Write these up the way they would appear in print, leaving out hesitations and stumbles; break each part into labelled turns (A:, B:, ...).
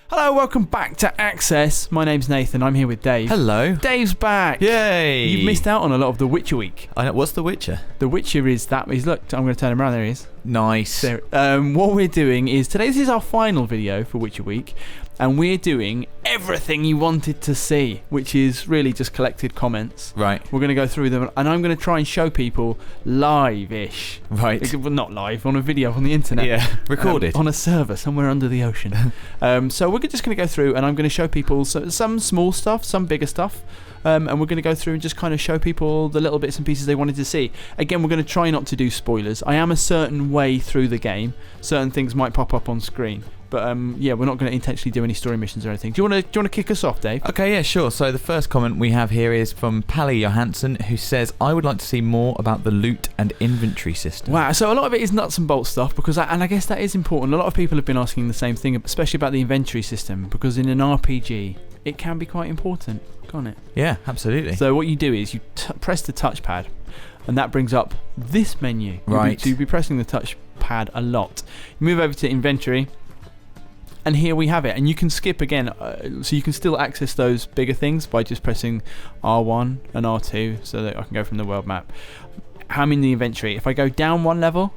A: Hello, welcome back to Access. My name's Nathan. I'm here with Dave.
B: Hello.
A: Dave's back.
B: Yay.
A: You've missed out on a lot of The Witcher week.
B: I know, what's The Witcher?
A: The Witcher is that. Look, I'm going to turn him around. There he is.
B: Nice.
A: So, what we're doing is today. This is our final video for Witcher week, and we're doing everything you wanted to see, which is really just collected comments.
B: Right.
A: We're going to go through them, and I'm going to try and show people live-ish.
B: Right.
A: Well, not live, on a video on the internet.
B: Yeah. Recorded.
A: On a server somewhere under the ocean. So we're just going to go through, and I'm going to show people some small stuff, some bigger stuff. And we're going to go through and just kind of show people the little bits and pieces they wanted to see. Again, we're going to try not to do spoilers. I am a certain way through the game. Certain things might pop up on screen. But yeah, we're not going to intentionally do any story missions or anything. Do you want to kick us off, Dave?
B: Okay, yeah, sure. So the first comment we have here is from Pally Johansson, who says, I would like to see more about the loot and inventory system.
A: Wow, so a lot of it is nuts and bolts stuff, because and I guess that is important. A lot of people have been asking the same thing, especially about the inventory system, because in an RPG, it can be quite important, can't it?
B: Yeah, absolutely.
A: So what you do is you press the touchpad, and that brings up this menu.
B: Right.
A: So you'll be pressing the touchpad a lot. You move over to inventory, and here we have it. And you can skip again, so you can still access those bigger things by just pressing R1 and R2, so that I can go from the world map. I'm in the inventory. If I go down one level,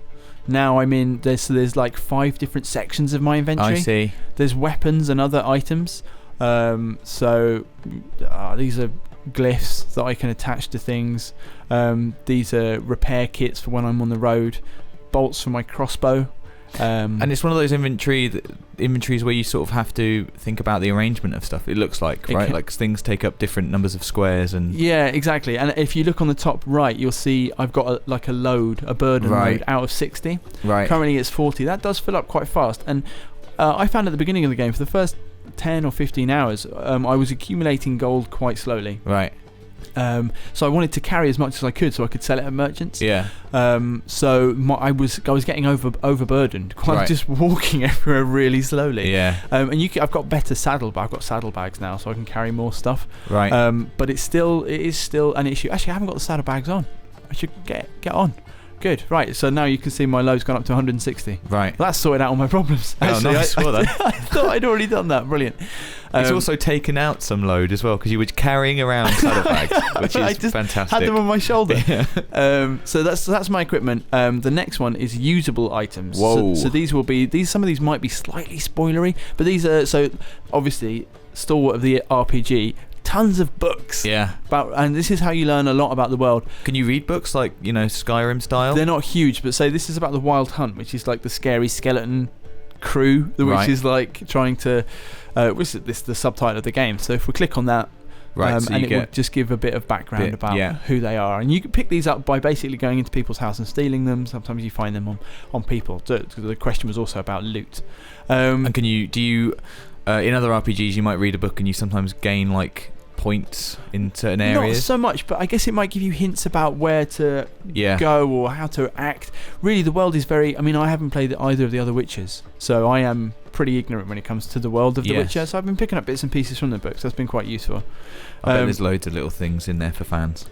A: now I'm in. There's like 5 different sections of my inventory.
B: I see.
A: There's weapons and other items. So these are glyphs that I can attach to things. These are repair kits for when I'm on the road. Bolts for my crossbow.
B: And it's one of those inventories where you sort of have to think about the arrangement of stuff. It looks like, right? Like things take up different numbers of squares and.
A: Yeah, exactly. And if you look on the top right, you'll see I've got a burden load out of 60.
B: Right.
A: Currently it's 40. That does fill up quite fast. And I found at the beginning of the game, for the first 10 or 15 hours, I was accumulating gold quite slowly.
B: Right.
A: So I wanted to carry as much as I could so I could sell it at merchants.
B: Yeah.
A: So I was getting overburdened. I'm just walking everywhere really slowly.
B: Yeah.
A: And I've got better I've got saddlebags now, so I can carry more stuff.
B: Right.
A: But it is still an issue. Actually, I haven't got the saddlebags on. I should get on. Good. Right. So now you can see my load's gone up to 160.
B: Right.
A: That's sorted out all my problems. Actually,
B: nice. Well done.
A: I thought I'd already done that. Brilliant.
B: It's also taken out some load as well, because you were carrying around saddlebags, which is
A: I just
B: fantastic.
A: had them on my shoulder.
B: Yeah.
A: So that's my equipment. The next one is usable items.
B: Whoa.
A: So these will be some of these might be slightly spoilery, but these are so obviously stalwart of the RPG. Tons of books.
B: Yeah.
A: And this is how you learn a lot about the world.
B: Can you read books like, Skyrim style?
A: They're not huge, but say this is about the Wild Hunt, which is like the scary skeleton crew, which is like trying to. This is the subtitle of the game. So if we click on that,
B: right, so
A: and it will just give a bit of background about who they are, and you can pick these up by basically going into people's house and stealing them. Sometimes you find them on people. So the question was also about loot.
B: And do you in other RPGs you might read a book and you sometimes gain like points in certain areas?
A: Not so much, but I guess it might give you hints about where to go or how to act. Really, the world is very. I mean, I haven't played either of the other Witchers, so I am pretty ignorant when it comes to the world of the Witcher. So I've been picking up bits and pieces from the books. That's been quite useful.
B: I bet there's loads of little things in there for fans.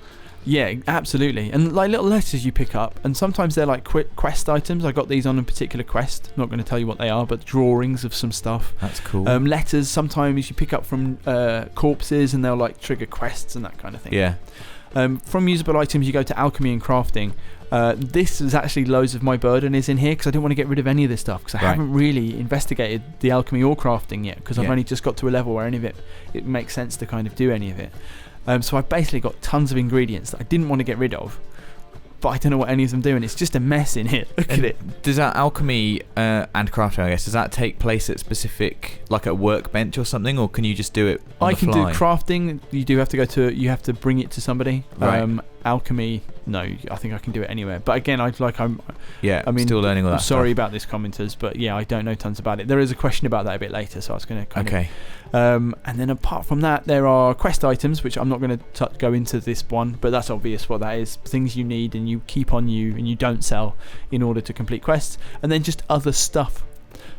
A: Yeah, absolutely. And like little letters you pick up, and sometimes they're like quest items. I got these on a particular quest. Not going to tell you what they are, but drawings of some stuff.
B: That's cool.
A: Letters sometimes you pick up from corpses, and they'll like trigger quests and that kind of thing.
B: Yeah.
A: From usable items, you go to alchemy and crafting. This is actually loads of my burden is in here because I didn't want to get rid of any of this stuff because I haven't really investigated the alchemy or crafting yet because I've only just got to a level where any of it makes sense to kind of do any of it. So I've basically got tons of ingredients that I didn't want to get rid of, but I don't know what any of them do, and it's just a mess in here. Look at it. Does
B: that alchemy and crafting, I guess, does that take place at specific, like a workbench or something, or can you just do it on the fly? I can do crafting. You do have to you have to bring it to somebody.
A: Right. Alchemy, no, I think I can do it anywhere. But again, I'm still
B: learning all that.
A: Sorry about this, commenters, but yeah, I don't know tons about it. There is a question about that a bit later, so I was going to kind of. And then apart from that, there are quest items, which I'm not going to go into this one, but that's obvious what that is. Things you need and you keep on you and you don't sell in order to complete quests. And then just other stuff.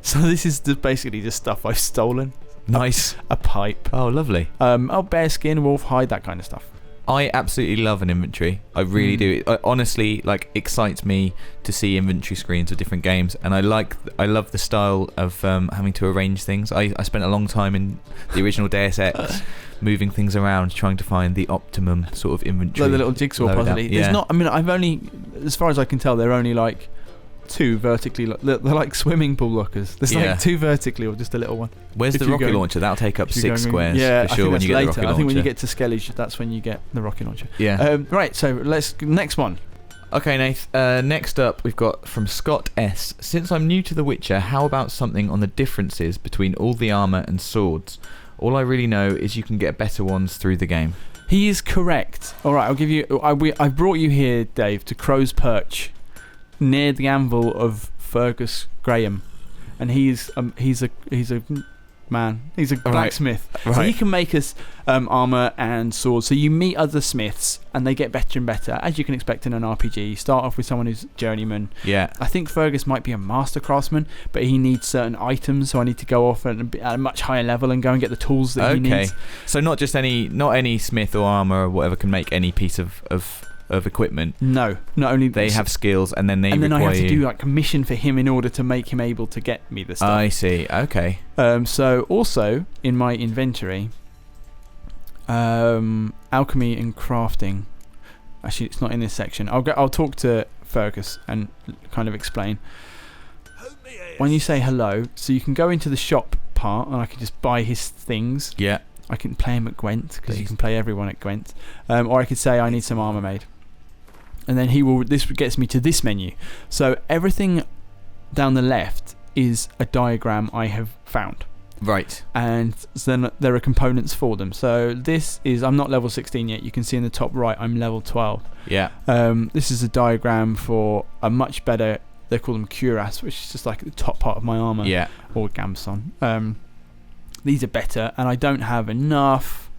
A: So this is basically just stuff I've stolen.
B: Nice.
A: A pipe.
B: Oh, lovely.
A: Bear skin, wolf hide, that kind of stuff.
B: I absolutely love an inventory. I really do. It honestly excites me to see inventory screens of different games, and I love the style of having to arrange things. I spent a long time in the original Deus Ex moving things around, trying to find the optimum sort of inventory.
A: Like the little jigsaw puzzle.
B: Yeah.
A: There's not. I mean, I've only, as far as I can tell, they're only like 2 vertically. They're like swimming pool lockers. There's like 2 vertically, or just a little one.
B: Where's the rocket launcher? That'll take up 6 squares for sure when you get the rocket launcher.
A: I think when you get to Skellige, that's when you get the rocket launcher.
B: Yeah.
A: Right. So next one.
B: Okay, Nath. Next up, we've got from Scott S. Since I'm new to The Witcher, how about something on the differences between all the armor and swords? All I really know is you can get better ones through the game.
A: He is correct. All right, I'll give you. I brought you here, Dave, to Crow's Perch, near the anvil of Fergus Graham, and he's a man. He's a blacksmith.
B: Right.
A: So he can make us armor and swords. So you meet other smiths, and they get better and better, as you can expect in an RPG. You start off with someone who's journeyman.
B: Yeah.
A: I think Fergus might be a master craftsman, but he needs certain items, so I need to go off at a much higher level and go and get the tools that he needs.
B: So not any smith or armor or whatever can make any piece of equipment.
A: No, not only
B: they have skills, and then I
A: have to do like a mission for him in order to make him able to get me the stuff.
B: I see. Okay.
A: So also in my inventory, alchemy and crafting. Actually, it's not in this section. I'll talk to Fergus and kind of explain. When you say hello, so you can go into the shop part, and I can just buy his things.
B: Yeah.
A: I can play him at Gwent, because you can play everyone at Gwent. Or I could say I need some armor made. And then this gets me to this menu. So everything down the left is a diagram I have found.
B: Right.
A: And then there are components for them. So this is, I'm not level 16 yet. You can see in the top right, I'm level 12.
B: Yeah.
A: This is a diagram for a much better, they call them cuirass, which is just like the top part of my armor.
B: Yeah.
A: Or gambeson. These are better, and I don't have enough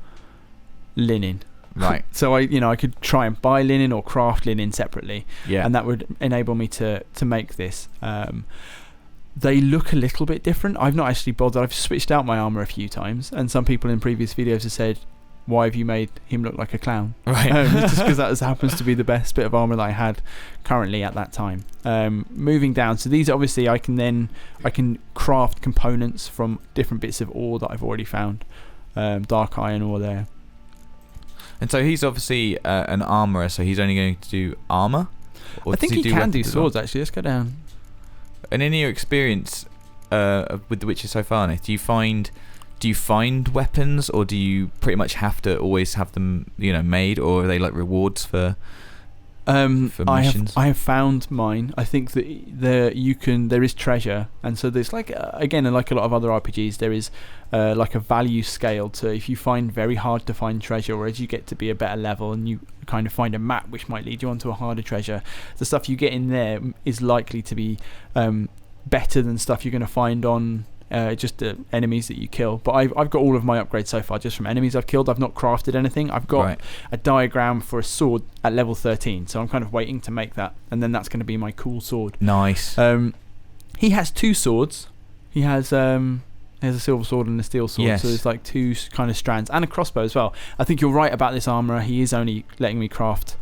A: linen.
B: Right.
A: So I could try and buy linen or craft linen separately.
B: Yeah.
A: And that would enable me to make this. They look a little bit different. I've not actually bothered. I've switched out my armor a few times, and some people in previous videos have said, "Why have you made him look like a clown?"
B: Right.
A: Just because that happens to be the best bit of armor that I had currently at that time. Moving down, so these obviously I can craft components from different bits of ore that I've already found. Dark iron ore there.
B: And so he's obviously an armourer, so he's only going to do armour?
A: I think he can do swords, actually. Let's go down.
B: And in your experience with The Witcher so far, Nick, do you find weapons, or do you pretty much have to always have them, made, or are they like rewards for missions?
A: I have found mine. I think that there is treasure, and so there's like again, like a lot of other RPGs, there is like a value scale to, if you find very hard to find treasure, or as you get to be a better level and you kind of find a map which might lead you onto a harder treasure, the stuff you get in there is likely to be better than stuff you're going to find on just the enemies that you kill. But I've got all of my upgrades so far just from enemies I've killed. I've not crafted anything. I've got a diagram for a sword at level 13, so I'm kind of waiting to make that, and then that's going to be my cool sword.
B: Nice.
A: He has 2 swords. He has a silver sword and a steel sword,
B: yes.
A: So there's like 2 kind of strands, and a crossbow as well. I think you're right about this armourer. He is only letting me craft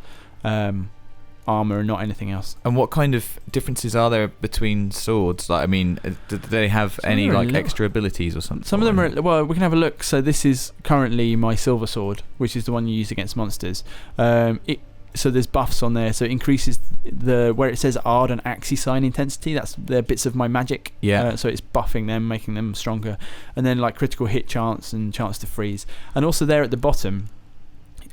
A: armour and not anything else.
B: And what kind of differences are there between swords? Like, I mean, do they have any like extra abilities or something?
A: Some of them are, well, we can have a look. So this is currently my silver sword, which is the one you use against monsters. So there's buffs on there, so it increases where it says Ard and Axii sign intensity. That's the bits of my magic.
B: Yeah.
A: So it's buffing them, making them stronger, and then like critical hit chance and chance to freeze. And also there at the bottom,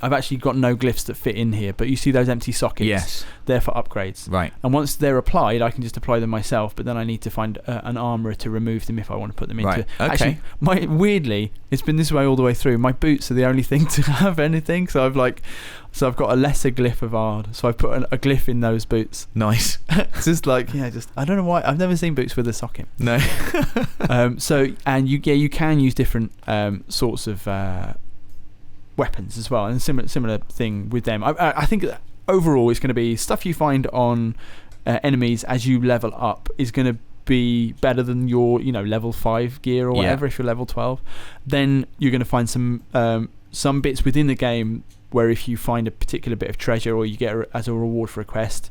A: I've actually got no glyphs that fit in here, but you see those empty sockets?
B: Yes.
A: They're for upgrades.
B: Right.
A: And once they're applied, I can just apply them myself, but then I need to find an armourer to remove them if I want to put them into...
B: Right, okay.
A: Actually, weirdly, it's been this way all the way through. My boots are the only thing to have anything, so I've got a lesser glyph of Ard, so I've put a glyph in those boots.
B: Nice.
A: It's just like, I don't know why, I've never seen boots with a socket.
B: No.
A: You can use different sorts of... weapons as well, and similar thing with them. I think that overall it's going to be stuff you find on enemies as you level up is going to be better than your level 5 gear or whatever. If you're level 12, then you're going to find some bits within the game where if you find a particular bit of treasure or you get as a reward for a quest,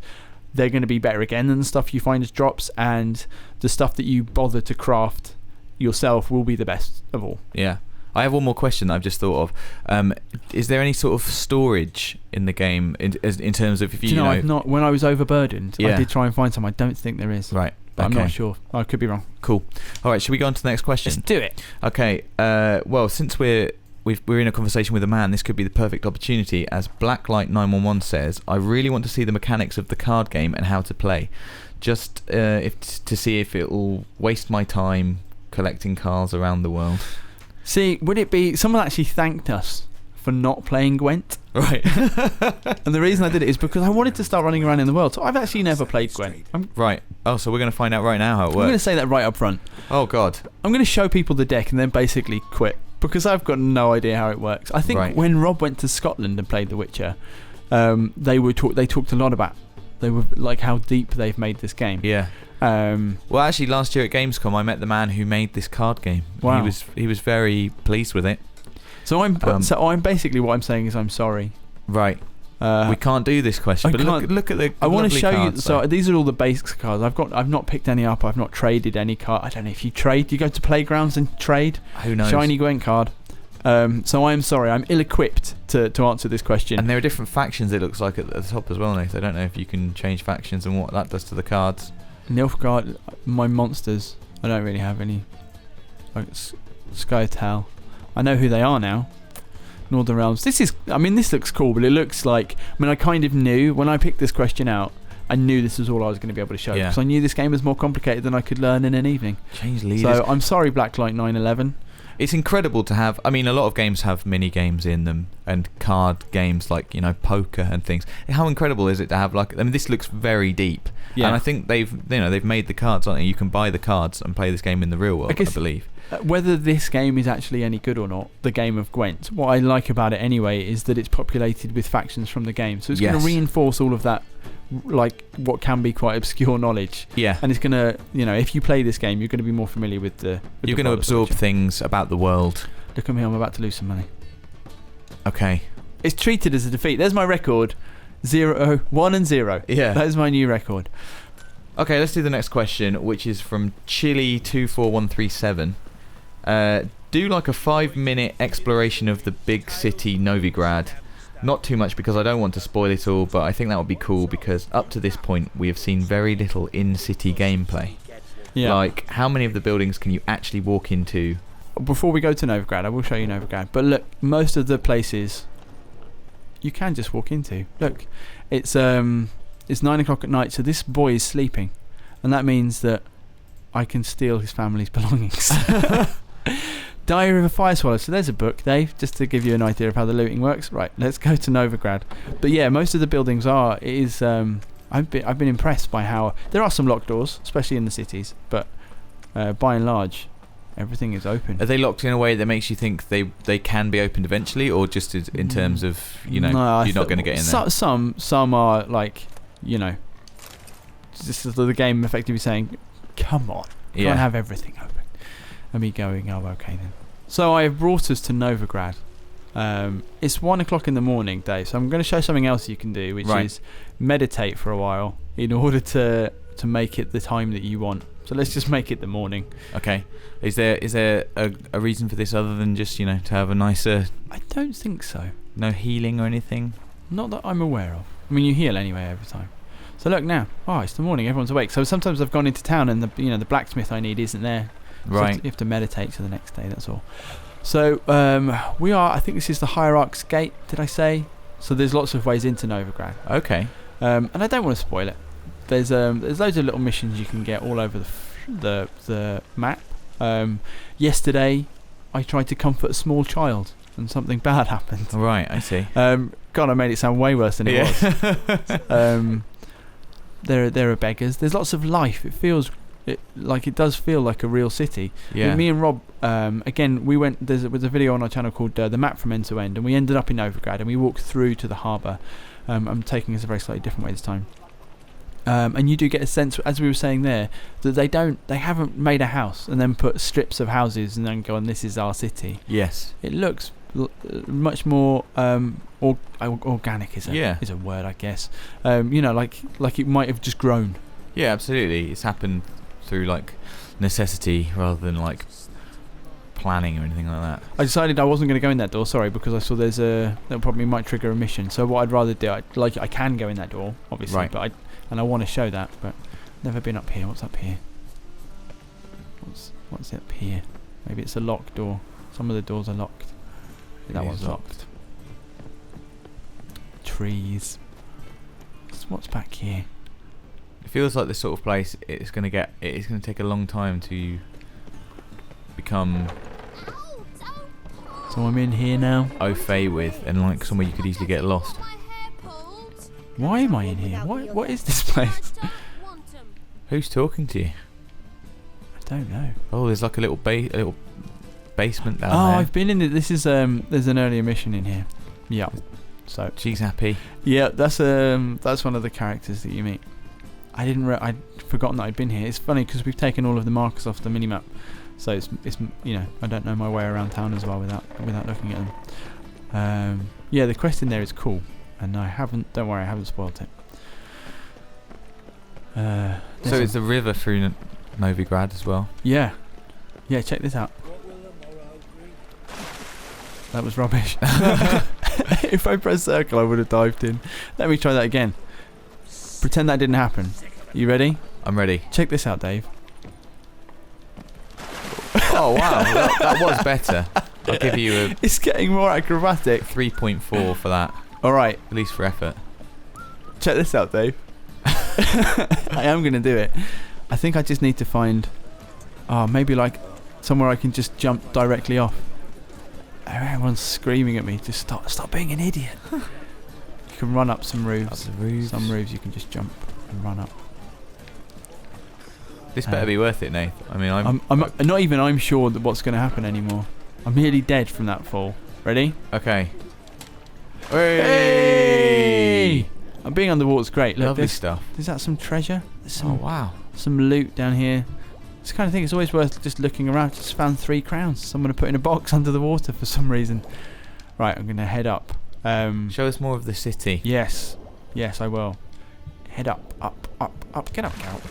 A: they're going to be better again than the stuff you find as drops, and the stuff that you bother to craft yourself will be the best of all.
B: Yeah. I have one more question that I've just thought of. Is there any sort of storage in the game in terms of if you know?
A: I've not. When I was overburdened,
B: Yeah.
A: I did try and find some. I don't think there is.
B: Right.
A: But I'm
B: Okay.
A: not sure. I could be wrong.
B: Cool. All right. Should we go on to the next question?
A: Let's do it.
B: Okay. Well, since we're in a conversation with a man, this could be the perfect opportunity. As Blacklight911 says, I really want to see the mechanics of the card game and how to play. Just to see if it will waste my time collecting cards around the world.
A: See, would it be... Someone actually thanked us for not playing Gwent.
B: Right.
A: And the reason I did it is because I wanted to start running around in the world. So I've actually never played Gwent.
B: Right. Oh, so we're going to find out right now how it
A: I'm going to
B: works.
A: say that right up front.
B: Oh, God.
A: I'm going to show people the deck and then basically quit. Because I've got no idea how it works. I think
B: Right.
A: when Rob went to Scotland and played The Witcher, they talked a lot about... They were like how deep they've made this game.
B: Yeah. Well, actually, last year at Gamescom, I met the man who made this card game.
A: Wow.
B: He was very pleased with it.
A: So I'm basically, what I'm saying is I'm sorry.
B: Right. We can't do this question.
A: I
B: But
A: can't-
B: look at the.
A: I want to
B: lovely
A: show you.
B: cards,
A: So
B: though.
A: these are all the basics cards. I've not picked any up. I've not traded any card. I don't know if you trade. Do you go to playgrounds and trade?
B: Who knows?
A: Shiny Gwent card. So I'm sorry. I'm ill-equipped to answer this question.
B: And there are different factions. It looks like at the top as well, Nath. I don't know if you can change factions and what that does to the cards.
A: Nilfgaard, my monsters. I don't really have any. Like Skytal. I know who they are now. Northern Realms. This looks cool, but it looks like... I kind of knew when I picked this question out. I knew this was all I was going to be able to show
B: Yeah.
A: because I knew this game was more complicated than I could learn in an evening.
B: Change leaders.
A: So I'm sorry, Blacklight 911.
B: It's incredible to have. I mean, a lot of games have mini games in them and card games like poker and things. How incredible is it to have this looks very deep.
A: Yeah.
B: And I think they've made the cards, aren't they? You can buy the cards and play this game in the real world, I believe.
A: Whether this game is actually any good or not, the game of Gwent, what I like about it anyway is that it's populated with factions from the game. So it's going to reinforce all of that, like what can be quite obscure knowledge.
B: Yeah.
A: And it's going to, if you play this game, you're going to be more familiar with the...
B: You're going to absorb things about the world.
A: Look at me, I'm about to lose some money.
B: Okay.
A: It's treated as a defeat. There's my record. 1 and 0.
B: Yeah.
A: That is my new record.
B: Okay, let's do the next question, which is from Chili24137. Do like a 5-minute exploration of the big city Novigrad. Not too much because I don't want to spoil it all, but I think that would be cool because up to this point we have seen very little in-city gameplay.
A: Yeah.
B: Like, how many of the buildings can you actually walk into?
A: Before we go to Novigrad, I will show you Novigrad. But look, most of the places you can just walk into. Look, it's 9 o'clock at night, so this boy is sleeping, and that means that I can steal his family's belongings. Diary of a Fire Swallow. So there's a book, Dave, just to give you an idea of how the looting works. Right, let's go to Novigrad. But yeah, most of the buildings are. It is. I've been impressed by how there are some locked doors, especially in the cities, but by and large, everything is open.
B: Are they locked in a way that makes you think they can be opened eventually, or just in terms of you're not going to get in there?
A: Some are like this is the game effectively saying, "Come on, can't have everything open." And me going, "Oh, okay then." So I have brought us to Novigrad. It's 1 o'clock in the morning, Dave. So I'm going to show something else you can do, which is meditate for a while in order to make it the time that you want. So let's just make it the morning.
B: Okay. Is there a reason for this other than just to have a nicer?
A: I don't think so.
B: No healing or anything.
A: Not that I'm aware of. I mean, you heal anyway every time. So look now. Oh, it's the morning. Everyone's awake. So sometimes I've gone into town and the blacksmith I need isn't there.
B: Right.
A: So you have to meditate to the next day. That's all. So we are. I think this is the Hierarch's Gate. Did I say? So there's lots of ways into Novigrad.
B: Okay.
A: And I don't want to spoil it. There's loads of little missions you can get all over the map. Yesterday, I tried to comfort a small child, and something bad happened.
B: Right, I see.
A: God, I made it sound way worse than it was. There are beggars. There's lots of life. It does feel like a real city.
B: Yeah.
A: Me and Rob, again, we went. There was a video on our channel called "The Map from End to End," and we ended up in Novigrad, and we walked through to the harbour. I'm taking us a very slightly different way this time. And you do get a sense, as we were saying there, that they haven't made a house and then put strips of houses and then go, and this is our city.
B: Yes.
A: It looks much more organic is a word, I guess. Like it might have just grown.
B: Yeah, absolutely. It's happened through like necessity rather than like planning or anything like that.
A: I decided I wasn't going to go in that door, sorry, because I saw that probably might trigger a mission. So what I'd rather do, I can go in that door, obviously,
B: right.
A: but I want to show that, but never been up here. What's up here? What's up here? Maybe it's a locked door. Some of the doors are locked. That one's locked. Trees. What's back here?
B: It feels like this sort of place. It's going to take a long time to become.
A: So I'm in here now.
B: Au fait with, and like somewhere you could easily get lost.
A: Why am I in here? What is this place?
B: Who's talking to you?
A: I don't know.
B: Oh, there's like a little basement down there.
A: Oh, I've been in it. This is there's an earlier mission in here. Yeah. So
B: she's happy.
A: Yeah, that's one of the characters that you meet. I'd forgotten that I'd been here. It's funny because we've taken all of the markers off the minimap, so it's I don't know my way around town as well without looking at them. Yeah, the quest in there is cool, and don't worry, I haven't spoiled it.
B: So it's the river through Novigrad as well.
A: Yeah, check this out. That was rubbish. If I pressed circle, I would have dived in. Let me try that again. Pretend that didn't happen. You ready?
B: I'm ready.
A: Check this out, Dave.
B: Oh wow, that was better. I'll give you a.
A: It's getting more acrobatic.
B: 3.4 for that.
A: All right.
B: At least for effort.
A: Check this out, Dave. I am going to do it. I think I just need to find, maybe like somewhere I can just jump directly off. Everyone's screaming at me. Just stop being an idiot. You can run up some roofs. Some roofs you can just jump and run up.
B: This better be worth it, Nath. I mean,
A: I'm sure that what's going to happen anymore. I'm nearly dead from that fall. Ready?
B: Okay.
A: Hey! I'm being underwater's great. Look,
B: lovely stuff.
A: Is that some treasure?
B: Oh wow.
A: Some loot down here. It's the kind of thing. It's always worth just looking around. Just found 3 crowns. Someone had put in a box under the water for some reason. Right, I'm going to head up.
B: Show us more of the city.
A: Yes, I will. Head up. Get up, Geralt.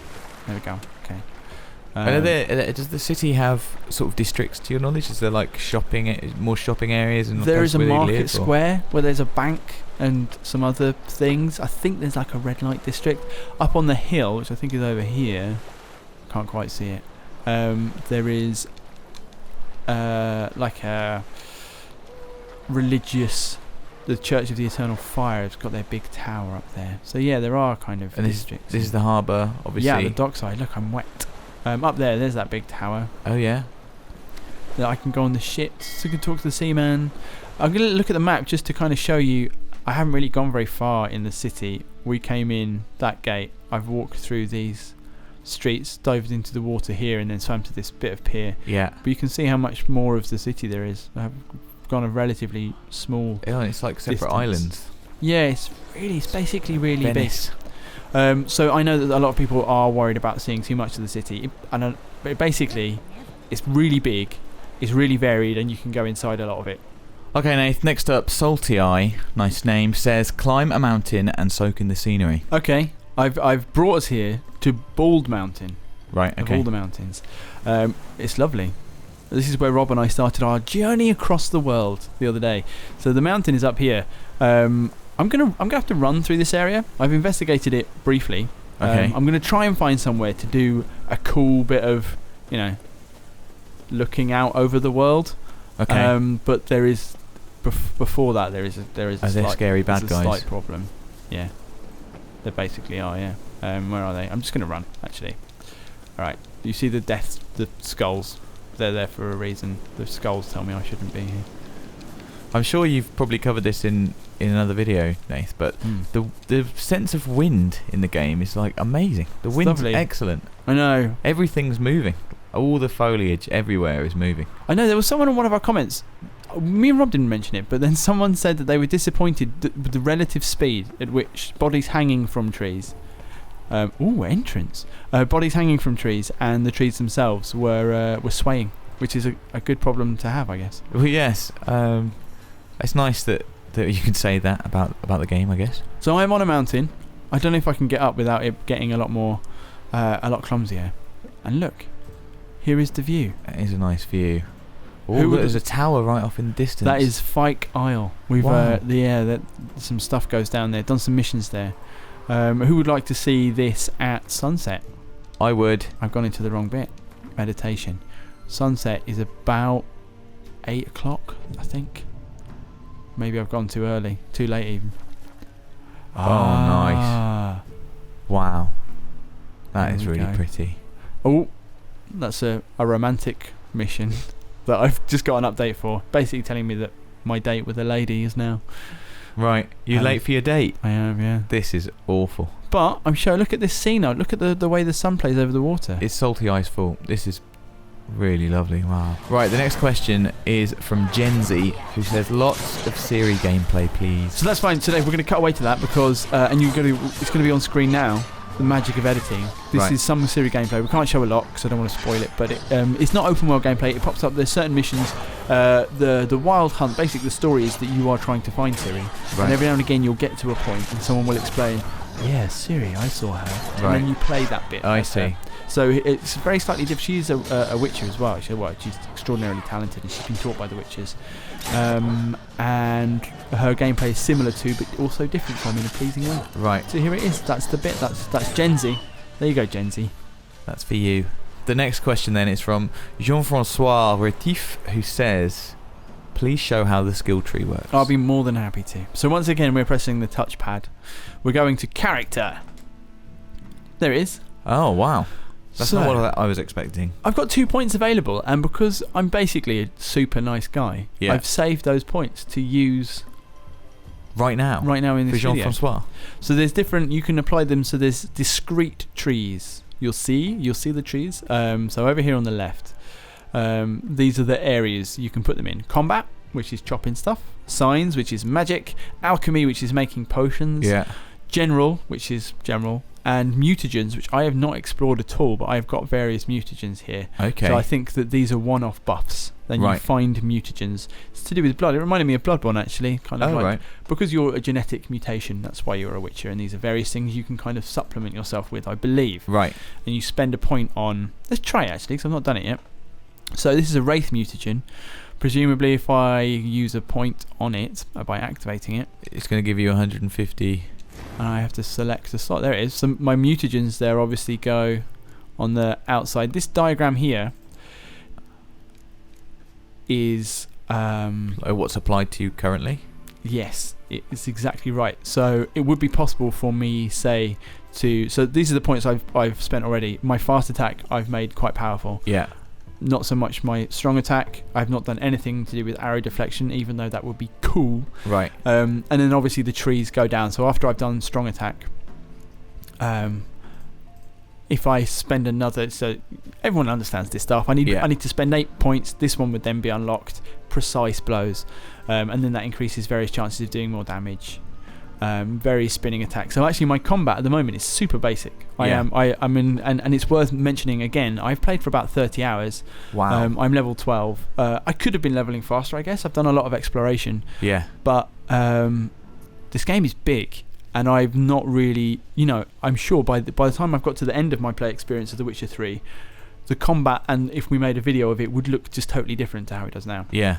A: There we go. Okay.
B: Does the city have sort of districts to your knowledge? Is there like more shopping areas? And
A: there is a market square where there's a bank and some other things. I think there's like a red light district up on the hill, which I think is over here. Can't quite see it. There is like a religious. The Church of the Eternal Fire has got their big tower up there. So yeah, there are kind of districts.
B: This is the harbour, obviously.
A: Yeah, the dockside. Look, I'm wet. Up there's that big tower.
B: Oh yeah.
A: That I can go on the ships. So I can talk to the seaman. I'm going to look at the map just to kind of show you. I haven't really gone very far in the city. We came in that gate. I've walked through these streets, dived into the water here, and then swam to this bit of pier.
B: Yeah.
A: But you can see how much more of the city there is. I've gone a relatively small.
B: Yeah, it's like separate
A: distance.
B: islands.
A: Yeah, it's basically really
B: Venice.
A: big. So I know that a lot of people are worried about seeing too much of the city, but basically, it's really big, it's really varied, and you can go inside a lot of it.
B: Okay, Nath. Next up, Salty Eye, nice name, says climb a mountain and soak in the scenery.
A: Okay, I've brought us here to Bald Mountain.
B: Right. Okay.
A: Of all the mountains, it's lovely. This is where Rob and I started our journey across the world the other day. So the mountain is up here. I'm gonna have to run through this area. I've investigated it briefly.
B: Okay.
A: I'm gonna try and find somewhere to do a cool bit of, looking out over the world.
B: Okay.
A: But there is before that there is a
B: scary bad guys.
A: Slight problem. Yeah. They basically are. Yeah. Where are they? I'm just gonna run actually. All right. You see the skulls. They're there for a reason. The skulls tell me I shouldn't be here.
B: I'm sure you've probably covered this in another video, Nath, but the sense of wind in the game is like amazing. The wind's excellent.
A: I know.
B: Everything's moving. All the foliage everywhere is moving.
A: I know. There was someone in one of our comments. Me and Rob didn't mention it, but then someone said that they were disappointed with the relative speed at which bodies hanging from trees. Entrance. Bodies hanging from trees and the trees themselves were swaying, which is a good problem to have, I guess.
B: Well, yes. It's nice that you can say that about the game, I guess.
A: So I'm on a mountain. I don't know if I can get up without it getting a lot clumsier. And look, here is the view.
B: It is a nice view. Oh, there's a tower right off in the distance.
A: That is Fyke Isle. We've some stuff goes down there. Done some missions there. Who would like to see this at sunset?
B: I would.
A: I've gone into the wrong bit. Meditation. Sunset is about 8 o'clock, I think. Maybe I've gone too early, too late even.
B: Oh, nice. Wow. That is really pretty.
A: Oh, that's a romantic mission that I've just got an update for. Basically telling me that my date with a lady is now.
B: Right. You late for your date?
A: I am, yeah.
B: This is awful.
A: But I'm sure, look at this scene now. Look at the way the sun plays over the water.
B: It's salty icefall. This is really lovely. Wow. Right, the next question is from Gen Z, who says lots of Ciri gameplay, please.
A: So that's fine. Today we're going to cut away to that because it's going to be on screen now. The magic of editing. This is some Ciri gameplay. We can't show a lot because I don't want to spoil it, but it's not open world gameplay. It pops up. There's certain missions. The wild hunt. Basically, the story is that you are trying to find Ciri, and every now and again you'll get to a point and someone will explain, "Yeah, Ciri, I saw her," and then you play that bit.
B: I see.
A: So it's very slightly different. She's a witcher as well. She's extraordinarily talented, and she's been taught by the witches. And her gameplay is similar to, but also different from in a pleasing way.
B: Right.
A: So here it is. That's the bit. That's Gen Z. There you go, Gen Z.
B: That's for you. The next question then is from Jean-François Retif, who says, please show how the skill tree works.
A: I'll be more than happy to. So once again, we're pressing the touchpad. We're going to character. There it is.
B: Oh, wow. That's not what I was expecting.
A: I've got 2 points available, and because I'm basically a super nice guy, I've saved those points to use
B: right now
A: in this video.
B: Jean-François.
A: So there's different. You can apply them. So there's discrete trees. You'll see the trees. So over here on the left, these are the areas you can put them in. Combat, which is chopping stuff. Signs, which is magic. Alchemy, which is making potions.
B: Yeah.
A: General, which is general. And mutagens, which I have not explored at all, but I've got various mutagens here.
B: Okay.
A: So I think that these are one-off buffs. Then you find mutagens. It's to do with blood. It reminded me of Bloodborne, actually. Because you're a genetic mutation, that's why you're a Witcher. And these are various things you can kind of supplement yourself with, I believe.
B: Right.
A: And you spend a point on... Let's try it, actually, because I've not done it yet. So this is a Wraith mutagen. Presumably, if I use a point on it by activating it...
B: It's going to give you 150...
A: And I have to select a slot. There it is. So my mutagens there obviously go on the outside. This diagram here is...
B: what's applied to you currently?
A: Yes, it's exactly right. So it would be possible for me, say, to... So these are the points I've spent already. My fast attack I've made quite powerful.
B: Yeah.
A: Not so much my strong attack. I've not done anything to do with arrow deflection, even though that would be cool.
B: Right.
A: And then obviously the trees go down. So after I've done strong attack, if I spend another, so everyone understands this stuff. I need to spend 8 points. This one would then be unlocked. Precise blows, and then that increases various chances of doing more damage. Various spinning attacks. So actually my combat at the moment is super basic. I'm in, and it's worth mentioning again, I've played for about 30 hours.
B: Wow.
A: I'm level 12. I could have been leveling faster, I guess. I've done a lot of exploration.
B: Yeah.
A: But this game is big, and I've not really, I'm sure by the time I've got to the end of my play experience of The Witcher 3, the combat, and if we made a video of it, would look just totally different to how it does now.
B: Yeah.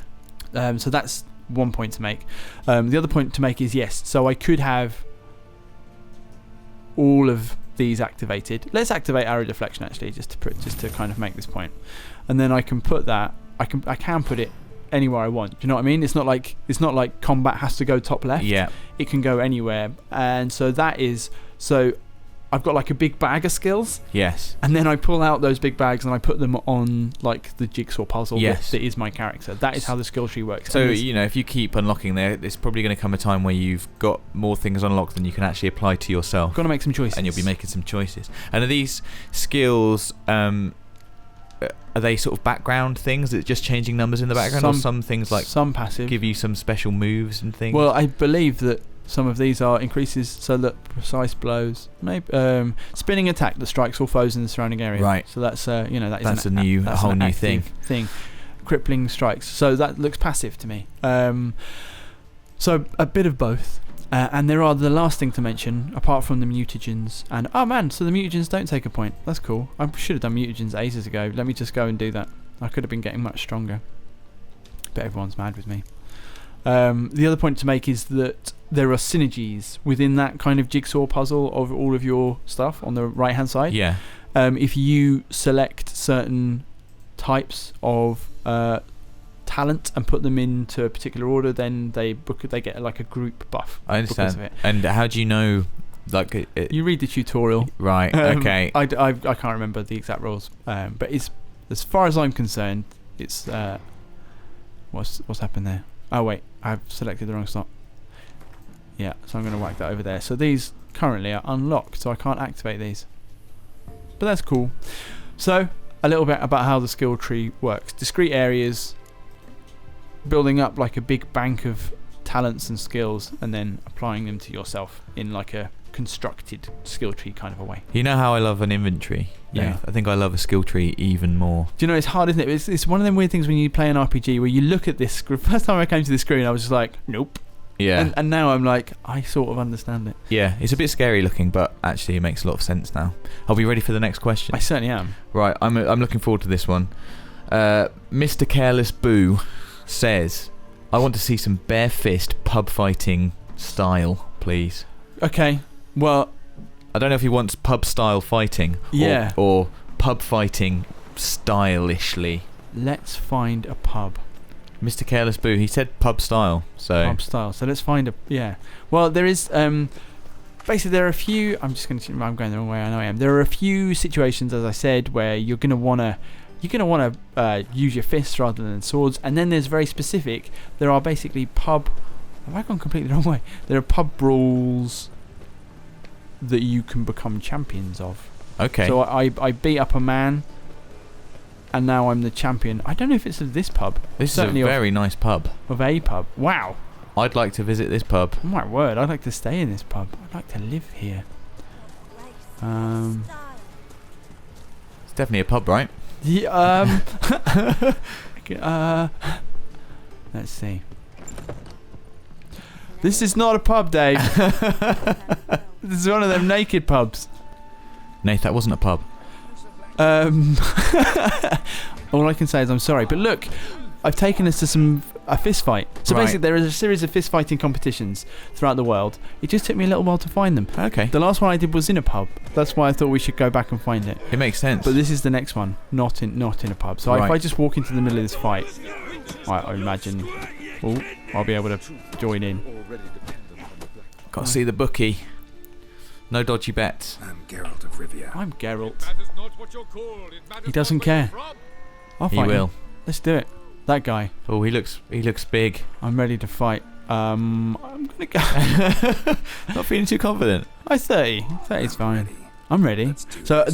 A: So that's one point to make. The other point to make is so I could have all of these activated. Let's activate arrow deflection actually, just to kind of make this point, and then I can put that. I can put it anywhere I want. Do you know what I mean? It's not like combat has to go top left.
B: Yeah.
A: It can go anywhere, and so that is so. I've got like a big bag of skills.
B: Yes.
A: And then I pull out those big bags and I put them on like the jigsaw puzzle that is my character. That is how the skill tree works.
B: So, if you keep unlocking there, there's probably going to come a time where you've got more things unlocked than you can actually apply to yourself.
A: Got to make some choices.
B: And you'll be making some choices. And are these skills, are they sort of background things that just changing numbers in the background? Or some things like
A: some passive
B: give you some special moves and things?
A: Well, I believe that some of these are increases, so that precise blows, maybe spinning attack that strikes all foes in the surrounding area.
B: Right.
A: So that's
B: that's a whole new thing.
A: Crippling strikes. So that looks passive to me. So a bit of both. And there are the last thing to mention, apart from the mutagens. And oh man, so the mutagens don't take a point. That's cool. I should have done mutagens ages ago. Let me just go and do that. I could have been getting much stronger. But everyone's mad with me. The other point to make is that there are synergies within that kind of jigsaw puzzle of all of your stuff on the right hand side.
B: Yeah.
A: If you select certain types of talent and put them into a particular order, then they get like a group buff.
B: I understand. And how do you know? Like
A: you read the tutorial,
B: right? Okay.
A: I can't remember the exact rules, but it's, as far as I'm concerned, it's what's happened there? Oh wait, I've selected the wrong slot. Yeah, so I'm going to whack that over there. So these currently are unlocked, so I can't activate these. But that's cool. So a little bit about how the skill tree works. Discrete areas, building up like a big bank of talents and skills, and then applying them to yourself in like a constructed skill tree kind of a way.
B: You know how I love an inventory?
A: Yeah.
B: I think I love a skill tree even more.
A: Do you know, it's hard, isn't it? It's one of them weird things when you play an RPG where you look at this. First time I came to the screen, I was just like, nope.
B: Yeah.
A: And now I'm like, I sort of understand it.
B: Yeah, it's a bit scary looking, but actually it makes a lot of sense now. I'll be ready for the next question.
A: I certainly am.
B: Right, I'm looking forward to this one. Mr. Careless Boo says, I want to see some bare fist pub fighting style, please.
A: Okay, well,
B: I don't know if he wants pub style fighting or pub fighting stylishly.
A: Let's find a pub.
B: Mr. Careless Boo, he said pub style, so
A: pub style. So let's find a Well, there is basically there are a few. I'm going the wrong way. I know I am. There are a few situations, as I said, where you're gonna wanna use your fists rather than swords, and then there's very specific. There are basically pub. Have I gone completely the wrong way? There are pub brawls that you can become champions of.
B: Okay.
A: So I beat up a man, and now I'm the champion. I don't know if it's of this pub.
B: This certainly is a very nice pub.
A: Of a pub. Wow.
B: I'd like to visit this pub.
A: Oh my word, I'd like to stay in this pub. I'd like to live here.
B: It's definitely a pub, right?
A: Yeah. Let's see. This is not a pub, Dave. This is one of them naked pubs.
B: Nath, that wasn't a pub.
A: All I can say is I'm sorry, but look, I've taken us to a fist fight. So basically, there is a series of fist fighting competitions throughout the world. It just took me a little while to find them.
B: Okay.
A: The last one I did was in a pub. That's why I thought we should go back and find it.
B: It makes sense.
A: But this is the next one, not in a pub. So if I just walk into the middle of this fight, I imagine, I'll be able to join in.
B: Got to see the bookie. No dodgy bets.
C: I'm Geralt of Rivia.
A: I'm Geralt. He doesn't care. I'll fight
B: He will.
A: him. Let's do it. That guy.
B: Oh, he looks big.
A: I'm ready to fight. I'm gonna go.
B: Not feeling too confident.
A: 30. 30's fine. I'm ready. So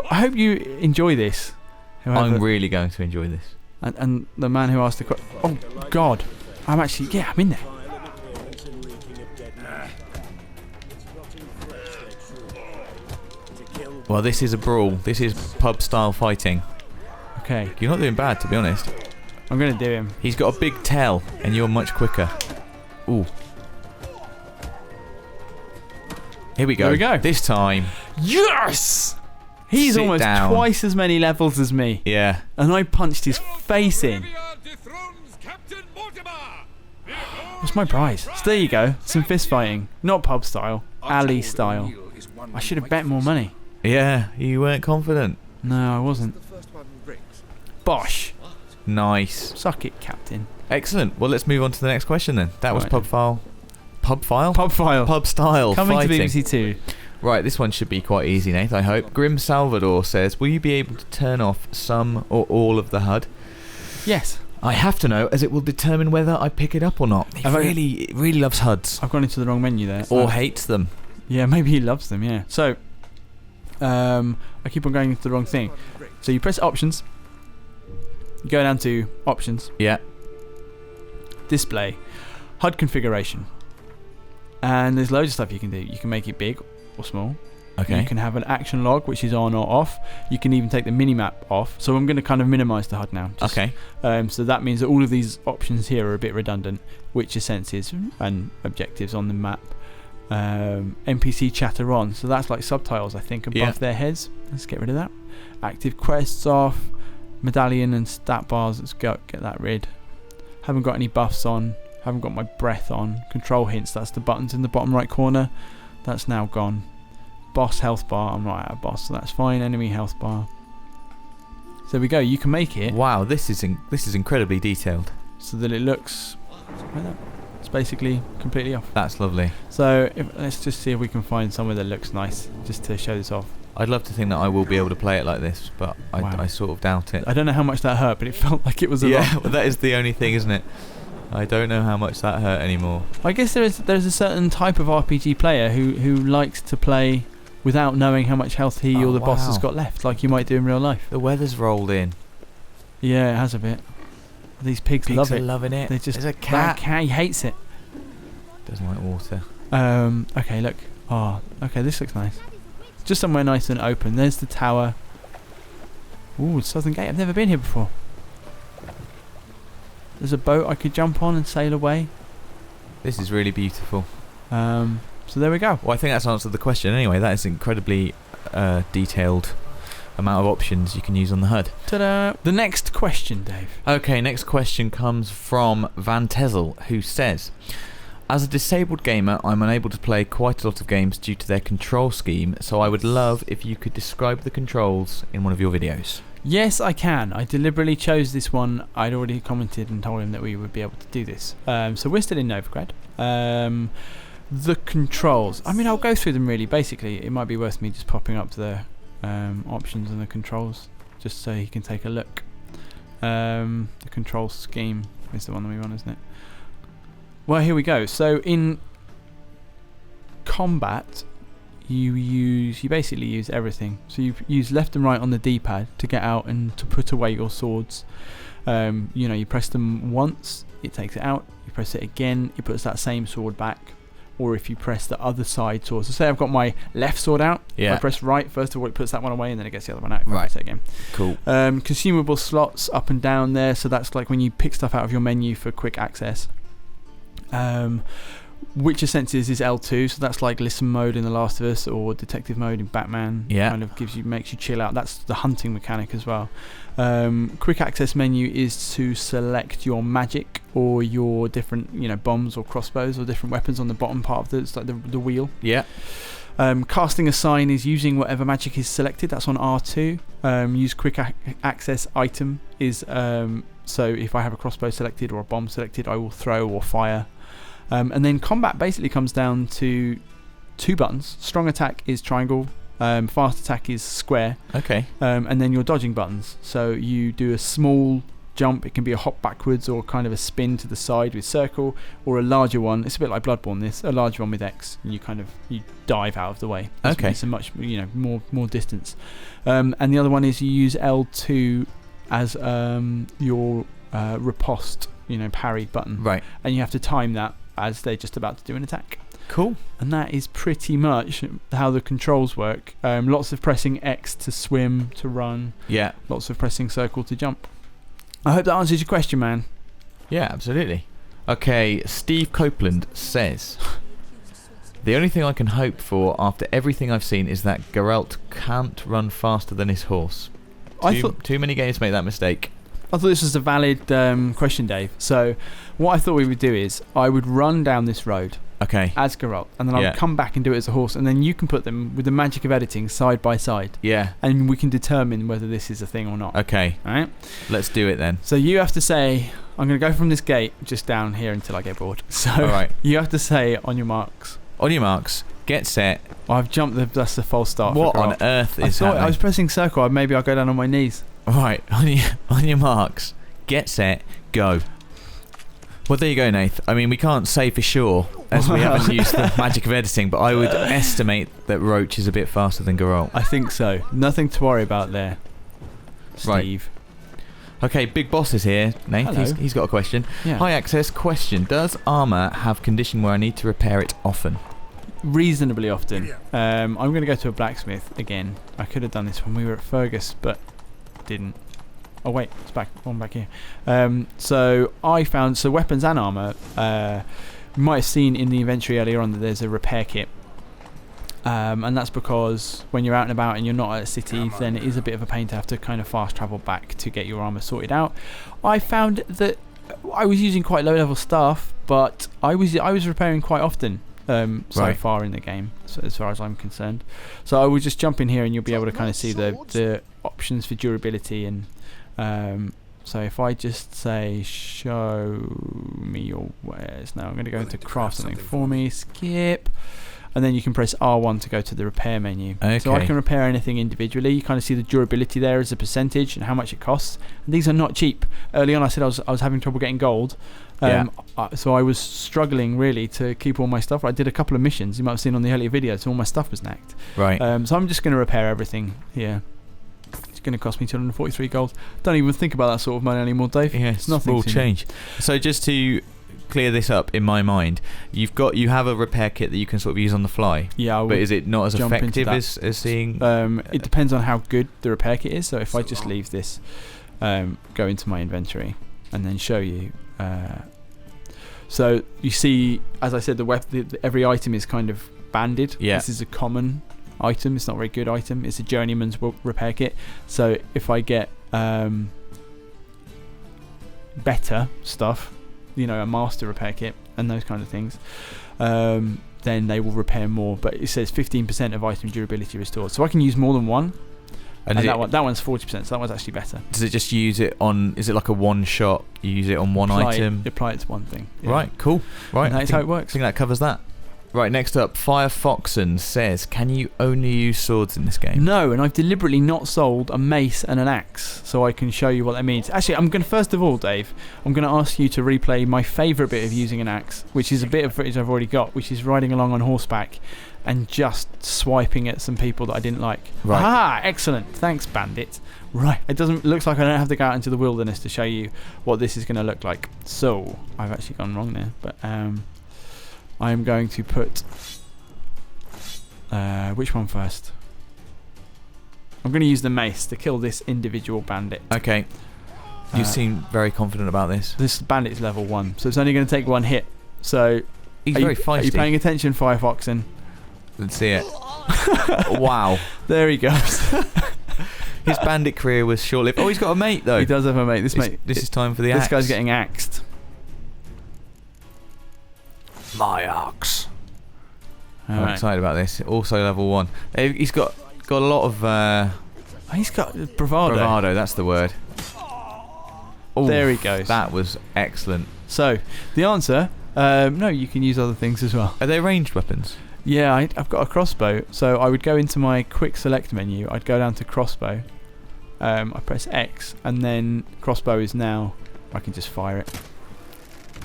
A: I hope you enjoy this.
B: I'm really going to enjoy this.
A: And the man who asked the question. Oh God. I'm in there.
B: Well, this is a brawl. This is pub style fighting.
A: Okay.
B: You're not doing bad, to be honest.
A: I'm gonna do him.
B: He's got a big tail, and you're much quicker. Ooh. Here we go.
A: There we go.
B: This time.
A: Yes! He's
B: Sit
A: almost
B: down.
A: twice as many levels as me.
B: Yeah.
A: And I punched his face in. What's my prize? So there you go. Some fist fighting. Not pub style. Alley style. I should have bet more money.
B: Yeah, you weren't confident.
A: No, I wasn't. Bosh.
B: Nice.
A: Suck it, Captain.
B: Excellent. Well, let's move on to the next question then. That was pub file. Pub file?
A: Pub file.
B: Pub style
A: Coming
B: fighting.
A: to BBC Two.
B: Right, this one should be quite easy, Nath, I hope. Grim Salvador says, will you be able to turn off some or all of the HUD?
A: Yes.
B: I have to know, as it will determine whether I pick it up or not. He really loves HUDs.
A: I've gone into the wrong menu there.
B: Or hates them.
A: Yeah, maybe he loves them, yeah. So, I keep on going into the wrong thing. So you press options. You go down to options.
B: Yeah.
A: Display. HUD configuration. And there's loads of stuff you can do. You can make it big or small.
B: Okay.
A: You can have an action log, which is on or off. You can even take the mini-map off. So I'm going to kind of minimize the HUD now.
B: Okay.
A: So that means that all of these options here are a bit redundant, which are senses and objectives on the map. NPC chatter on. So that's like subtitles, I think, above their heads. Let's get rid of that. Active quests off. Medallion and stat bars, let's get that rid. Haven't got any buffs on. Haven't got my breath on. Control hints, that's the buttons in the bottom right corner. That's now gone. Boss health bar, I'm not at a boss, so that's fine. Enemy health bar. So there we go, you can make it.
B: Wow, this is incredibly detailed.
A: So that it looks like that. It's basically completely off.
B: That's lovely.
A: So let's just see if we can find somewhere that looks nice, just to show this off.
B: I'd love to think that I will be able to play it like this, but I sort of doubt it.
A: I don't know how much that hurt, but it felt like it was a lot.
B: Yeah, well, that is the only thing, isn't it? I don't know how much that hurt anymore.
A: I guess there's a certain type of RPG player who likes to play without knowing how much health he or the boss has got left, like you might do in real life.
B: The weather's rolled in.
A: Yeah, it has a bit. These pigs love it.
B: Loving it.
A: They just,
B: there's a cat.
A: That cat, he hates it.
B: Doesn't like water.
A: Okay, look. Oh, okay, this looks nice. Just somewhere nice and open. There's the tower. Ooh, Southern Gate. I've never been here before. There's a boat I could jump on and sail away.
B: This is really beautiful.
A: So there we go.
B: Well, I think that's answered the question anyway. That is incredibly detailed amount of options you can use on the HUD.
A: Ta-da! The next question, Dave.
B: Okay, next question comes from Van Tezel, who says, as a disabled gamer, I'm unable to play quite a lot of games due to their control scheme, so I would love if you could describe the controls in one of your videos.
A: Yes, I can. I deliberately chose this one. I'd already commented and told him that we would be able to do this. So we're still in Novigrad. The controls. I mean, I'll go through them really. Basically, it might be worth me just popping up the options and the controls, just so you can take a look. The control scheme is the one that we want, isn't it? Well, here we go. So in combat, you basically use everything. So you use left and right on the D-pad to get out and to put away your swords. You press them once, it takes it out. You press it again, it puts that same sword back. Or if you press the other side sword. So say I've got my left sword out.
B: Yeah.
A: If I press right, first of all, it puts that one away, and then it gets the other one out. If I press it again.
B: Cool.
A: Consumable slots up and down there. So that's like when you pick stuff out of your menu for quick access. Witcher senses is L2, so that's like listen mode in The Last of Us or detective mode in Batman.
B: Yeah.
A: Kind of makes you chill out. That's the hunting mechanic as well. Quick access menu is to select your magic or your different, bombs or crossbows or different weapons on the bottom part of it's like the wheel.
B: Yeah.
A: Casting a sign is using whatever magic is selected. That's on R2. Use quick access item is so if I have a crossbow selected or a bomb selected, I will throw or fire. And then combat basically comes down to 2 buttons. Strong attack is triangle. Fast attack is square.
B: Okay.
A: And then your dodging buttons. So you do a small jump. It can be a hop backwards or kind of a spin to the side with circle, or a larger one. It's a bit like Bloodborne. A larger one with X, and you dive out of the way. It's a much more distance. And the other one is you use L2 as your riposte, parry button.
B: Right.
A: And you have to time that as they're just about to do an attack.
B: Cool.
A: And that is pretty much how the controls work. Lots of pressing X to swim, to run.
B: Yeah.
A: Lots of pressing circle to jump. I hope that answers your question, man.
B: Yeah, absolutely. Okay, Steve Copeland says, the only thing I can hope for after everything I've seen is that Geralt can't run faster than his horse. Too many games make that mistake.
A: I thought this was a valid question, Dave. So what I thought we would do is I would run down this road as Geralt, and then I would come back and do it as a horse, and then you can put them with the magic of editing side by side.
B: Yeah.
A: And we can determine whether this is a thing or not.
B: Okay.
A: All right?
B: Let's do it then.
A: So you have to say, I'm going to go from this gate just down here until I get bored. So
B: all right.
A: You have to say on your marks.
B: On your marks, get set.
A: I've jumped, that's the false start.
B: What on earth is happening?
A: I was pressing circle, maybe I'll go down on my knees.
B: Right, on your marks, get set, go. Well, there you go, Nath. I mean, we can't say for sure, as we haven't used the magic of editing, but I would estimate that Roach is a bit faster than Geralt.
A: I think so. Nothing to worry about there, Steve.
B: Right. Okay, Big Boss is here, Nath. He's got a question.
A: Yeah.
B: High access question. Does armour have condition where I need to repair it often?
A: reasonably often. I'm going to go to a blacksmith again. I could have done this when we were at Fergus, but didn't. Oh wait, it's back here. So I found weapons and armor. You might have seen in the inventory earlier on that there's a repair kit. And that's because when you're out and about and you're not at a city, then it is a bit of a pain to have to kind of fast travel back to get your armor sorted out. I found that I was using quite low level stuff, but I was repairing quite often so far in the game, so as far as I'm concerned. So I will just jump in here and you'll be able to kind of see the options for durability. And so if I just say show me your wares, now I'm going to go into craft something for me, skip. And then you can press R1 to go to the repair menu.
B: Okay.
A: So I can repair anything individually. You kind of see the durability there as a percentage and how much it costs. And these are not cheap. Early on I said I was having trouble getting gold. So I was struggling really to keep all my stuff. I did a couple of missions. You might have seen on the earlier video. So all my stuff was knacked.
B: Right.
A: So I'm just going to repair everything here. It's going to cost me 243 gold. Don't even think about that sort of money anymore, Dave.
B: Yeah,
A: it's nothing.
B: Will change. So just to clear this up in my mind, you have a repair kit that you can sort of use on the fly.
A: Yeah,
B: but is it not as effective as seeing?
A: It depends on how good the repair kit is. So if I just leave this, go into my inventory, and then show you. So you see, as I said, every item is kind of banded.
B: Yeah.
A: This is a common item. It's not a very good item. It's a journeyman's repair kit. So if I get better stuff, a master repair kit and those kind of things, then they will repair more. But it says 15% of item durability restored. So I can use more than one. And that one's 40%, so that one's actually better.
B: Does it just use it on, is it like a one shot, you use it on one item?
A: Apply it to one thing. Yeah.
B: Right, cool. Right,
A: and that's how it works.
B: I think that covers that. Right, next up, Firefoxen says, can you only use swords in this game?
A: No, and I've deliberately not sold a mace and an axe, so I can show you what that means. Actually, I'm going to, first of all, Dave, I'm going to ask you to replay my favourite bit of using an axe, which is a bit of footage I've already got, which is riding along on horseback and just swiping at some people that I didn't like.
B: Right.
A: Ah, excellent. Thanks, bandit. Right, looks like I don't have to go out into the wilderness to show you what this is going to look like. So, I've actually gone wrong there, but I'm going to put which one first? I'm going to use the mace to kill this individual bandit.
B: Okay. You seem very confident about this.
A: This bandit's level 1, so it's only going to take one hit. So
B: he's very feisty.
A: Are you paying attention, Firefoxen?
B: Let's see it. Wow.
A: There he goes.
B: His bandit career was short-lived. Oh, he's got a mate though.
A: He does have a mate. This
B: is time for the axe.
A: This guy's getting axed.
B: My axe.
A: I'm
B: excited about this. Also level 1. He's got a lot of.
A: He's got bravado.
B: Bravado. That's the word. Oof,
A: there he goes.
B: That was excellent.
A: So the answer, no, you can use other things as well.
B: Are they ranged weapons?
A: Yeah, I've got a crossbow. So I would go into my quick select menu. I'd go down to crossbow. I press X, and then crossbow is now. I can just fire it.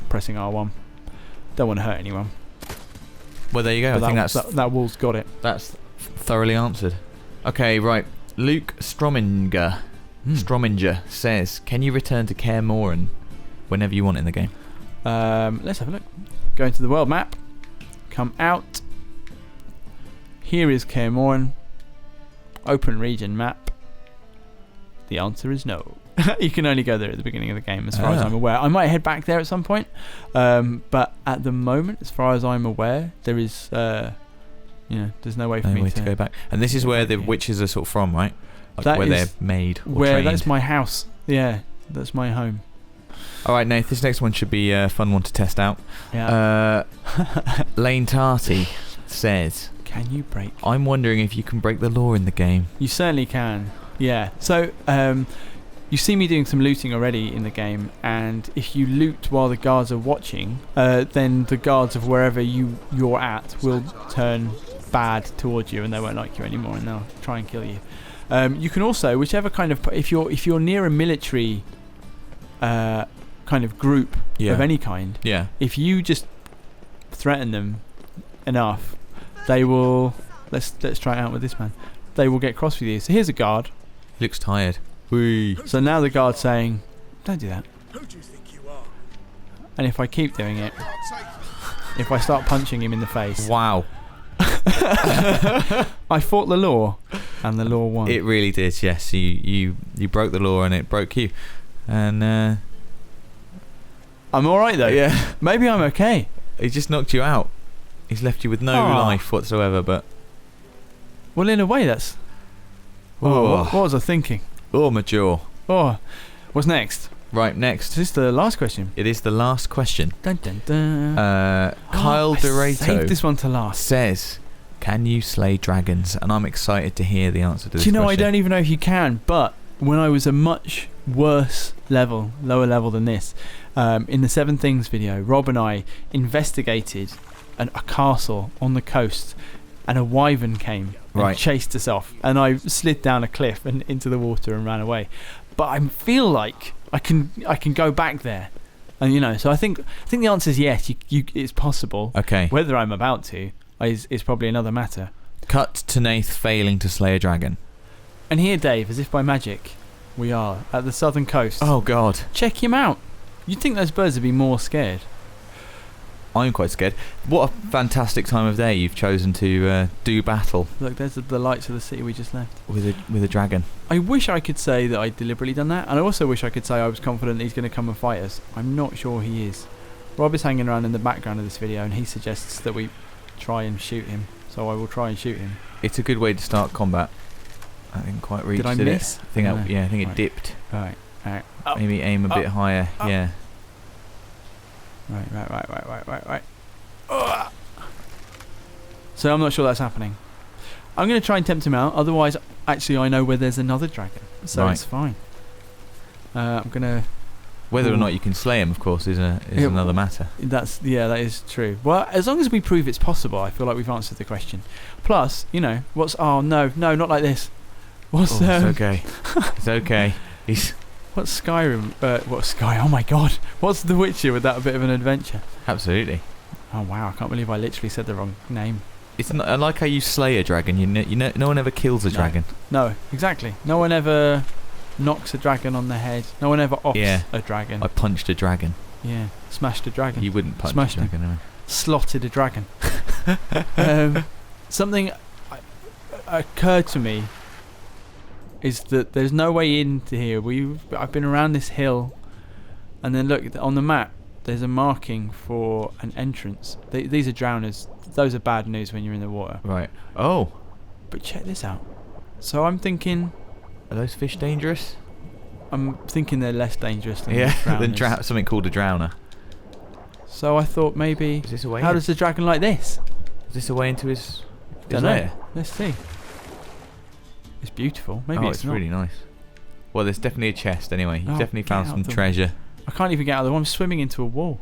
A: Pressing R1. Don't want to hurt anyone.
B: Well, there you go.
A: But
B: I think
A: that wall's got it.
B: That's thoroughly answered. Okay, right. Luke Strominger says, "Can you return to Kaer Morhen whenever you want in the game?"
A: Let's have a look. Go into the world map. Come out. Here is Kaer Morhen. Open region map. The answer is no. You can only go there at the beginning of the game, as far as I'm aware. I might head back there at some point, but at the moment, as far as I'm aware, there is, there's no way for me
B: to go back. And this is where the witches are sort of from, right? Like where they're made or trained.
A: That's my house. Yeah, that's my home.
B: All right, Nath. This next one should be a fun one to test out.
A: Yeah.
B: Lane Tarty says,
A: "Can you break?
B: I'm wondering if you can break the law in the game."
A: You certainly can. Yeah. So. You see me doing some looting already in the game, and if you loot while the guards are watching, then the guards of wherever you're at will turn bad towards you, and they won't like you anymore, and they'll try and kill you. You can also, whichever kind of, if you're near a military kind of group of any kind, if you just threaten them enough, they will. Let's try it out with this man. They will get cross with you. So here's a guard.
B: He looks tired.
A: So now the guard's saying, "Don't do that."
C: Who do you think you are?
A: And if I keep doing it, if I start punching him in the face,
B: wow,
A: I fought the law, and the law won.
B: It really did, yes. You broke the law and it broke you. And
A: I'm alright though.
B: yeah,
A: Maybe I'm okay.
B: he just knocked you out. He's left you with no life whatsoever. But
A: Well, in a way, that's... what was I thinking?
B: my jaw.
A: What's next?
B: Right, next.
A: Is this the last question?
B: It is the last question.
A: Dun, dun, dun.
B: Kyle
A: I saved
B: Dorato
A: this one to last.
B: says, "Can you slay dragons?" And I'm excited to hear the answer to this
A: Do you know,
B: question.
A: I don't even know if you can, but when I was a much worse level, lower level than this, in the Seven Things video, Rob and I investigated a castle on the coast, and a wyvern came and chased us off, and I slid down a cliff and into the water and ran away. But I feel like I can go back there, and so I think the answer is yes. It's possible.
B: Okay.
A: Whether I'm about to is probably another matter.
B: Cut to Nath failing to slay a dragon.
A: And here, Dave, as if by magic, we are at the southern coast.
B: Oh God!
A: Check him out. You'd think those birds would be more scared.
B: I'm quite scared. What a fantastic time of day you've chosen to do battle.
A: Look, there's the lights of the city we just left.
B: With a dragon.
A: I wish I could say that I deliberately done that, and I also wish I could say I was confident that he's going to come and fight us. I'm not sure he is. Rob is hanging around in the background of this video, and he suggests that we try and shoot him. So I will try and shoot him.
B: It's a good way to start combat. I didn't quite reach.
A: Did I miss?
B: I think I think it dipped.
A: Right.
B: Maybe aim a bit higher. Yeah.
A: Right. So I'm not sure that's happening. I'm going to try and tempt him out. Otherwise, actually, I know where there's another dragon, so it's fine. I'm going to...
B: Whether or not you can slay him, of course, is another matter.
A: That is true. Well, as long as we prove it's possible, I feel like we've answered the question. Plus, what's... Oh, no, not like this. What's...
B: it's okay. It's okay.
A: What's Skyrim? What's Sky? Oh my God! What's The Witcher without a bit of an adventure?
B: Absolutely.
A: Oh wow! I can't believe I literally said the wrong name.
B: It's not. I like how you slay a dragon. No one ever kills a dragon.
A: No, exactly. No one ever knocks a dragon on the head. No one ever offs a dragon.
B: I punched a dragon.
A: Yeah, smashed a dragon.
B: You wouldn't punch
A: Smashed
B: a dragon, no.
A: Slotted a dragon. Something occurred to me. Is that there's no way into here. I've been around this hill, and then look on the map. There's a marking for an entrance. These are drowners. Those are bad news when you're in the water.
B: Right. Oh.
A: But check this out. So I'm thinking.
B: Are those fish dangerous?
A: I'm thinking they're less dangerous than
B: than something called a drowner.
A: So I thought maybe.
B: Is this a way?
A: How does the dragon like this?
B: Is this a way into his
A: lair? Let's see. It's beautiful. Maybe
B: it's
A: not.
B: Really nice. Well, there's definitely a chest anyway. You've definitely found some treasure.
A: I can't even get out of the one. I'm swimming into a wall.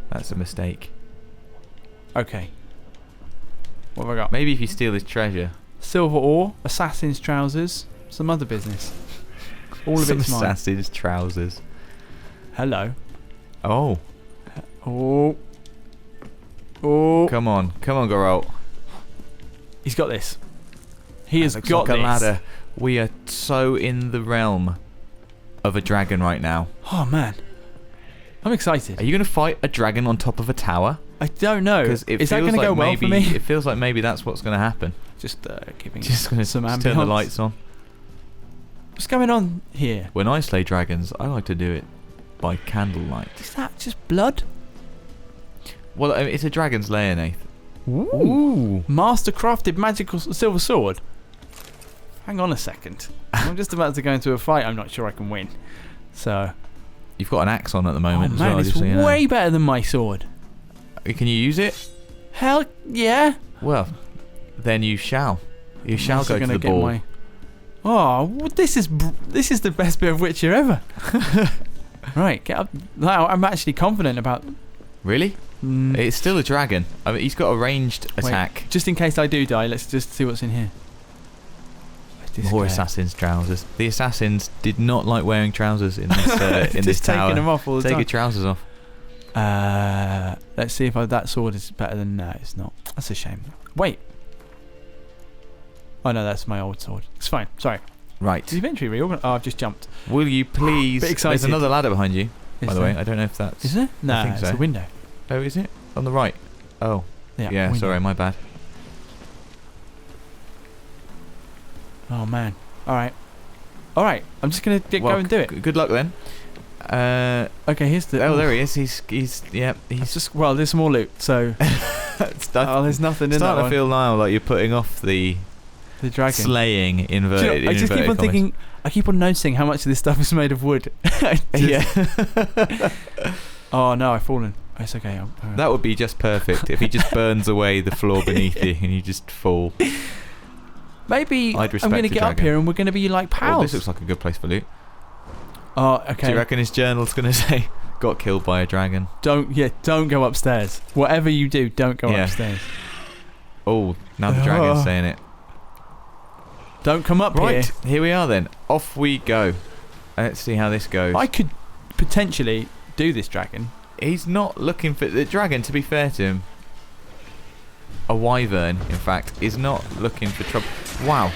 B: That's a mistake.
A: Okay. What have I got?
B: Maybe if you steal this treasure.
A: Silver ore, assassin's trousers, some other business. All of it's mine.
B: Assassin's trousers.
A: Hello.
B: Oh.
A: Oh.
B: Come on, Geralt.
A: He's got this. He has got
B: like
A: this.
B: A ladder. We are so in the realm of a dragon right now.
A: Oh man, I'm excited.
B: Are you going to fight a dragon on top of a tower?
A: I don't know. Is that going to go well for me?
B: It feels like maybe that's what's going to happen.
A: Just giving
B: some ambience. Turn the lights on.
A: What's going on here?
B: When I slay dragons, I like to do it by candlelight.
A: Is that just blood?
B: Well, it's a dragon's lair, Nath.
A: Ooh. Master crafted magical silver sword. Hang on a second. I'm just about to go into a fight. I'm not sure I can win. So.
B: You've got an axe on at the moment.
A: Oh man, it's way better than my sword.
B: Can you use it?
A: Hell yeah.
B: Well, then you shall. You shall go to the ball.
A: Oh, this is the best bit of Witcher ever. Right, get up. Now I'm actually confident about.
B: Really? It's still a dragon. I mean, he's got a ranged attack.
A: Just in case I do die, let's just see what's in here.
B: More assassin's trousers. The assassins did not like wearing trousers in this in this tower.
A: Taking them off all the time.
B: Take your trousers off.
A: Let's see if that sword is better than... No, it's not. That's a shame. Wait. Oh no, that's my old sword. It's fine. Sorry.
B: Right.
A: Is the inventory reorganized? Oh, I've just jumped.
B: Will you please... There's another ladder behind you, by the way. I don't know if that's...
A: Is there? No, it's a window.
B: Oh, is it? On the right? Oh.
A: Yeah,
B: sorry, my bad.
A: Oh man. All right. I'm just gonna go and do it.
B: Good luck then.
A: Okay, here's the.
B: Oh, there he is. He's
A: just. Well, there's more loot. So. There's nothing in that.
B: Starting
A: to
B: feel now like you're putting off the
A: dragon
B: slaying inverted.
A: I just keep on thinking. I keep on noticing how much of this stuff is made of wood.
B: Yeah.
A: Oh no, I've fallen. It's okay.
B: That would be just perfect if he just burns away the floor beneath you and you just fall.
A: Maybe I'm going to get up here and we're going to be like pals.
B: Oh, this looks like a good place for loot.
A: Oh, okay.
B: Do you reckon his journal's going to say, got killed by a dragon?
A: Don't go upstairs. Whatever you do, don't go upstairs.
B: Oh, now the dragon's saying it.
A: Don't come up here.
B: Here we are then. Off we go. Let's see how this goes.
A: I could potentially do this dragon.
B: He's not looking for... The dragon, to be fair to him, a wyvern, in fact, is not looking for trouble. Wow.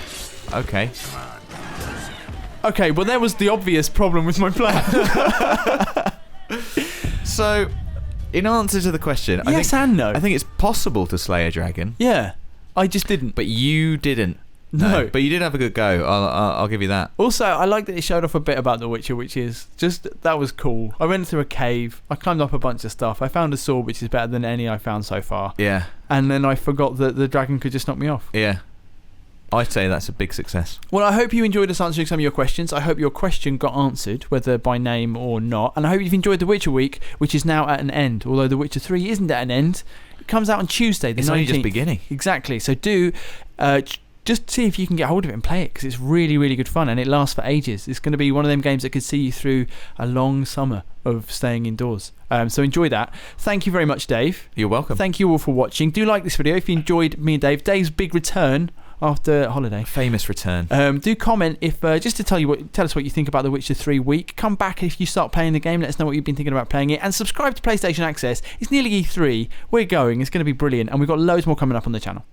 B: Okay.
A: Okay, well, there was the obvious problem with my plan.
B: So, in answer to the question...
A: Yes and no.
B: I think it's possible to slay a dragon.
A: Yeah. I just didn't.
B: But you didn't. No. But you did have a good go. I'll give you that.
A: Also, I like that it showed off a bit about The Witcher, which is just... That was cool. I went through a cave. I climbed up a bunch of stuff. I found a sword, which is better than any I found so far.
B: Yeah.
A: And then I forgot that the dragon could just knock me off.
B: Yeah. I'd say that's a big success.
A: Well, I hope you enjoyed us answering some of your questions. I hope your question got answered, whether by name or not. And I hope you've enjoyed The Witcher week, which is now at an end. Although The Witcher 3 isn't at an end. It comes out on Tuesday, the 19th.
B: It's only just beginning.
A: Exactly. So do... just see if you can get hold of it and play it, because it's really, really good fun and it lasts for ages. It's going to be one of them games that could see you through a long summer of staying indoors. So enjoy that. Thank you very much, Dave.
B: You're welcome.
A: Thank you all for watching. Do like this video if you enjoyed me and Dave. Dave's big return after holiday.
B: Famous return.
A: Do comment if just to tell us what you think about The Witcher 3 week. Come back if you start playing the game. Let us know what you've been thinking about playing it, and subscribe to PlayStation Access. It's nearly E3. We're going. It's going to be brilliant, and we've got loads more coming up on the channel.